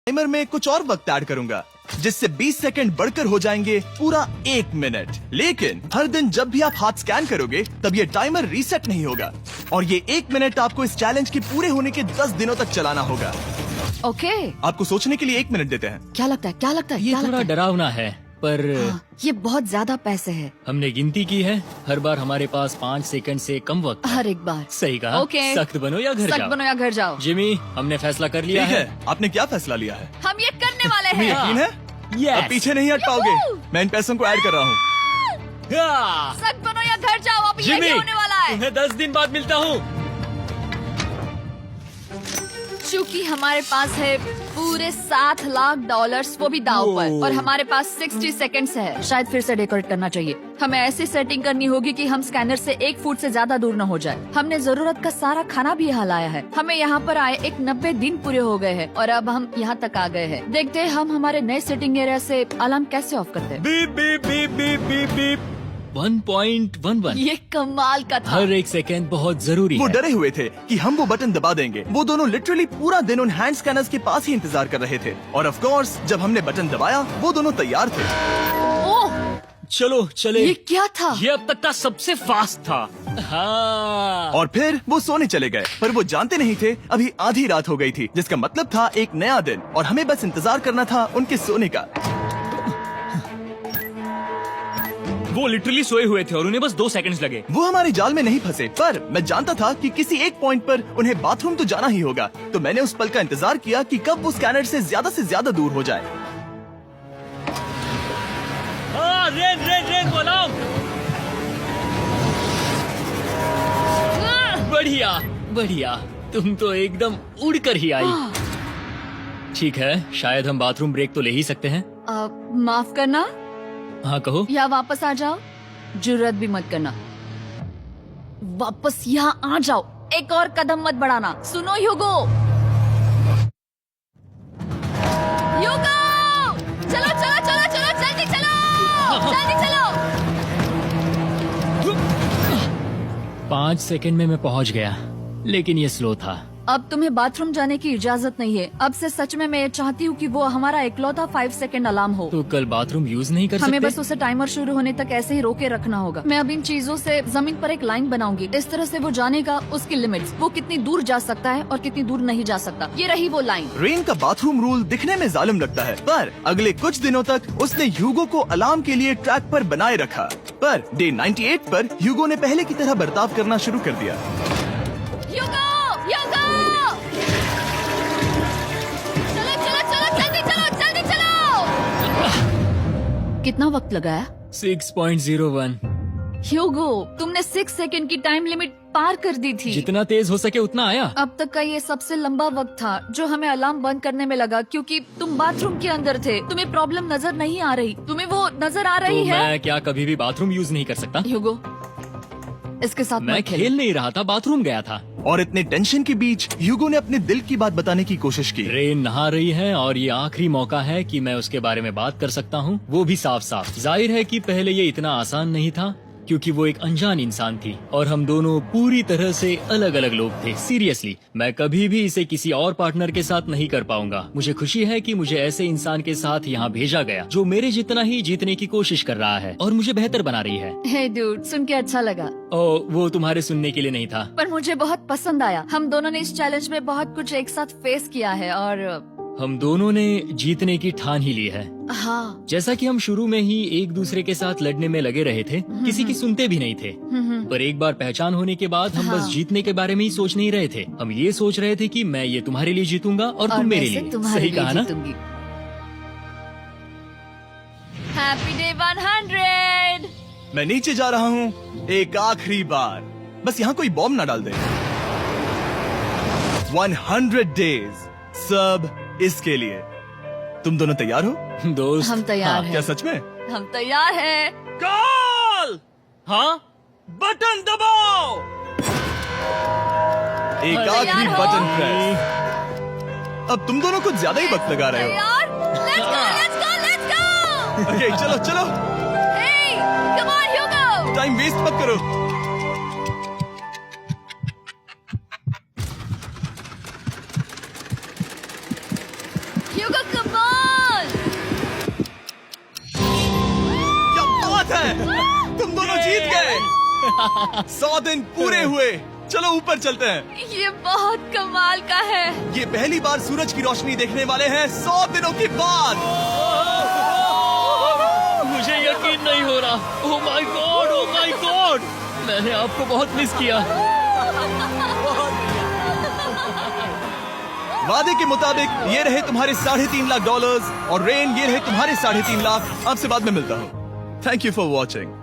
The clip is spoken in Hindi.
टाइमर में कुछ और वक्त ऐड करूंगा जिससे 20 सेकंड बढ़कर हो जाएंगे पूरा 1 मिनट। लेकिन हर दिन जब भी आप हाथ स्कैन करोगे तब ये टाइमर रीसेट नहीं होगा और ये 1 मिनट आपको इस चैलेंज के पूरे होने के 10 दिनों तक चलाना होगा। ओके। आपको सोचने के लिए 1 मिनट देते हैं। क्या लगता है ये क्या थोड़ा लगता है? डरावना है पर ये बहुत ज्यादा पैसे है हमने गिनती की है, हर बार हमारे पास 5 सेकंड से कम वक्त है। हर एक बार। सही कहा। ओके। सख्त बनो या घर सख्त जाओ। बनो या घर जाओ। जिमी, हमने फैसला कर लिया ठीक है। है, आपने क्या फैसला लिया है? हम ये करने वाले तुम्हें हैं। यकीन है? Yes. अब पीछे नहीं हट पाओगे। मैं इन पैसों को ऐड कर रहा हूँ। हाँ। सख्त बनो या घर जाओ। अब ये जिमी, होने वाला है। तुम्हें 10 दिन बाद मिलता हूँ। चूँकि हमारे पास है पूरे $7 लाख, वो भी दाव पर, ओह। और हमारे पास 60 सेकंड्स है। शायद फिर से डेकोरेट करना चाहिए। हमें ऐसी सेटिंग करनी होगी कि हम स्कैनर से 1 फुट से ज्यादा दूर न हो जाए। हमने जरूरत का सारा खाना भी यहाँ लाया है। हमें यहाँ पर आए 90 दिन पूरे हो गए हैं और अब हम यहाँ तक आ गए हैं। देखते हैं हम हमारे नए सेटिंग एरिया से अलार्म कैसे ऑफ करते हैं। Beep beep beep beep beep beep. 1.11। ये कमाल का था। हर एक सेकंड बहुत जरूरी वो है। डरे हुए थे कि हम वो बटन दबा देंगे। वो दोनों लिटरली पूरा दिन उन हैंड स्कैनर्स के पास ही इंतजार कर रहे थे और ऑफ कोर्स जब हमने बटन दबाया वो दोनों तैयार थे। ओह, चलो चले। ये क्या था? ये अब तक का सबसे फास्ट था। हाँ। और फिर वो सोने चले गए, पर वो जानते नहीं थे अभी आधी रात हो गई थी, जिसका मतलब था एक नया दिन और हमें बस इंतजार करना था उनके सोने का। वो लिटरली सोए हुए थे और उन्हें बस 2 सेकंड्स लगे। वो हमारे जाल में नहीं फंसे, पर मैं जानता था कि किसी एक पॉइंट पर उन्हें बाथरूम तो जाना ही होगा, तो मैंने उस पल का इंतजार किया कि कब वो स्कैनर से ज्यादा दूर हो जाए। हाँ, रेन रेन रेन बोलाओ। बढ़िया बढ़िया, तुम तो एकदम उड़कर ही आई। ठीक है, शायद हम बाथरूम ब्रेक तो ले ही सकते हैं। माफ करना हाँ कहो। या वापस आ जाओ। जुर्रत भी मत करना। वापस यहाँ आ जाओ। एक और कदम मत बढ़ाना। सुनो ह्यूगो। ह्यूगो, चलो चलो चलो चलो, जल्दी चलो जल्दी चलो। 5 सेकंड में मैं पहुंच गया, लेकिन ये स्लो था। अब तुम्हें बाथरूम जाने की इजाजत नहीं है। अब से सच में मैं चाहती हूँ कि वो हमारा इकलौता 5 सेकंड अलार्म हो। तो कल बाथरूम यूज नहीं कर सकते? हमें बस उसे टाइमर शुरू होने तक ऐसे ही रोके रखना होगा। मैं अब इन चीजों से जमीन पर एक लाइन बनाऊंगी। इस तरह से वो जानेगा उसकी लिमिट्स, वो कितनी दूर जा सकता है और कितनी दूर नहीं जा सकता। ये रही वो लाइन। रेन का बाथरूम रूल दिखने में जालिम लगता है, पर अगले कुछ दिनों तक उसने ह्यूगो को अलार्म के लिए ट्रैक पर बनाए रखा। पर डे 98 पर ह्यूगो ने पहले की तरह बर्ताव करना शुरू कर दिया। ह्यूगो, ह्यूगो! चलो चलो चलो, जल्दी चलो जल्दी चलो। कितना वक्त लगाया? 6.01। ह्यूगो, तुमने 6 सेकंड की टाइम लिमिट पार कर दी थी। जितना तेज हो सके उतना आया। अब तक का ये सबसे लंबा वक्त था जो हमें अलार्म बंद करने में लगा, क्योंकि तुम बाथरूम के अंदर थे। तुम्हें प्रॉब्लम नजर नहीं आ रही। तुम्हें वो नजर आ तो रही है? मैं क्या कभी भी बाथरूम यूज नहीं कर सकता? ह्यूगो, इसके साथ मैं मत खेलो। खेल नहीं रहा था, बाथरूम गया था। और इतने टेंशन के बीच ह्यूगो ने अपने दिल की बात बताने की कोशिश की। रेन नहा रही है और ये आखिरी मौका है कि मैं उसके बारे में बात कर सकता हूँ, वो भी साफ साफ। जाहिर है कि पहले ये इतना आसान नहीं था, क्योंकि वो एक अनजान इंसान थी और हम दोनों पूरी तरह से अलग अलग लोग थे। सीरियसली, मैं कभी भी इसे किसी और पार्टनर के साथ नहीं कर पाऊंगा। मुझे खुशी है कि मुझे ऐसे इंसान के साथ यहाँ भेजा गया जो मेरे जितना ही जीतने की कोशिश कर रहा है और मुझे बेहतर बना रही है। हे डूड, सुन के अच्छा लगा, वो तुम्हारे सुनने के लिए नहीं था। पर मुझे बहुत पसंद आया। हम दोनों ने इस चैलेंज में बहुत कुछ एक साथ फेस किया है और हम दोनों ने जीतने की ठान ही ली है। हाँ। जैसा कि हम शुरू में ही एक दूसरे के साथ लड़ने में लगे रहे थे, किसी की सुनते भी नहीं थे। पर एक बार पहचान होने के बाद हम बस जीतने के बारे में ही सोच नहीं रहे थे। हम ये सोच रहे थे कि मैं ये तुम्हारे लिए जीतूंगा और तुम मेरे लिए। सही कहा ना? Happy day 100। मैं नीचे जा रहा हूँ एक आखिरी बार, बस यहाँ कोई बॉम्ब ना डाल दे। 100 डेज, सब इसके लिए। तुम दोनों तैयार हो? दोस्त, हम तैयार हैं। क्या सच में? हम तैयार हैं। कॉल! हाँ, बटन दबाओ। एक तैयार आखिरी हो? Button press. अब तुम दोनों कुछ ज्यादा ही वक्त लगा रहे हो। तैयार? Let's go, let's go, let's go! Okay, चलो चलो, Hey, come on, Hugo! Time waste मत करो। Hugo, 100 दिन पूरे हुए। चलो ऊपर चलते हैं। ये बहुत कमाल का है। ये पहली बार सूरज की रोशनी देखने वाले हैं 100 दिनों के बाद। मुझे यकीन नहीं हो रहा। ओह माय गॉड, मैंने आपको बहुत मिस किया। वादे के मुताबिक ये रहे तुम्हारे $3.5 लाख और रेन ये रहे तुम्हारे 3.5 लाख। आपसे बाद में मिलता हूँ। Thank you for watching.